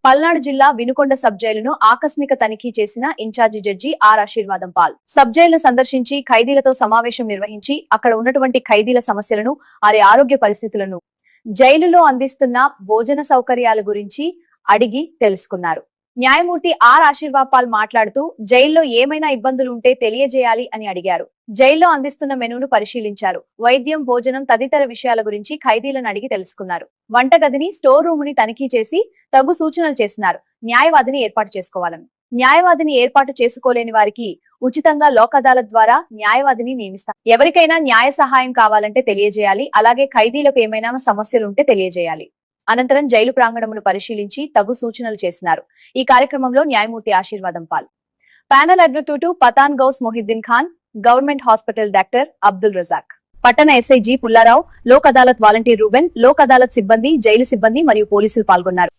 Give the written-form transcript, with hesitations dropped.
పల్నాడు జిల్లా వినుకొండ సబ్ జైలును ఆకస్మిక తనిఖీ చేసిన ఇన్ఛార్జి జడ్జి ఆర్ ఆశీర్వాదం పాల్ సబ్ జైలును సందర్శించి ఖైదీలతో సమావేశం నిర్వహించి అక్కడ ఉన్నటువంటి ఖైదీల సమస్యలను వారి ఆరోగ్య పరిస్థితులను జైలులో అందిస్తున్న భోజన సౌకర్యాల గురించి అడిగి తెలుసుకున్నారు. న్యాయమూర్తి ఆర్ ఆశీర్వాద్ పాల్ మాట్లాడుతూ జైల్లో ఏమైనా ఇబ్బందులు ఉంటే తెలియజేయాలి అని అడిగారు. జైల్లో అందిస్తున్న మెనూను పరిశీలించారు. వైద్యం, భోజనం తదితర విషయాల గురించి ఖైదీలను అడిగి తెలుసుకున్నారు. వంటగదిని, స్టోర్ రూమ్ ని తనిఖీ చేసి తగు సూచనలు చేసినారు. న్యాయవాదిని ఏర్పాటు చేసుకోవాలని, న్యాయవాదిని ఏర్పాటు చేసుకోలేని వారికి ఉచితంగా లోక్ అదాలత్ ద్వారా న్యాయవాదిని నియమిస్తారు. ఎవరికైనా న్యాయ సహాయం కావాలంటే తెలియజేయాలి. అలాగే ఖైదీలకు ఏమైనా సమస్యలుంటే తెలియజేయాలి. అనంతరం జైలు ప్రాంగణమును పరిశీలించి తగు సూచనలు చేసినారు. ఈ కార్యక్రమంలో న్యాయమూర్తి Ashirvadam Paul, panel advocate Pathan Gous Mohiddin Khan, government hospital doctor Abdul Razak, పట్టణ SI G Pullarao, Lok Adalat volunteer Ruben, Lok Adalat సిబ్బంది, జైలు సిబ్బంది మరియు పోలీసులు పాల్గొన్నారు.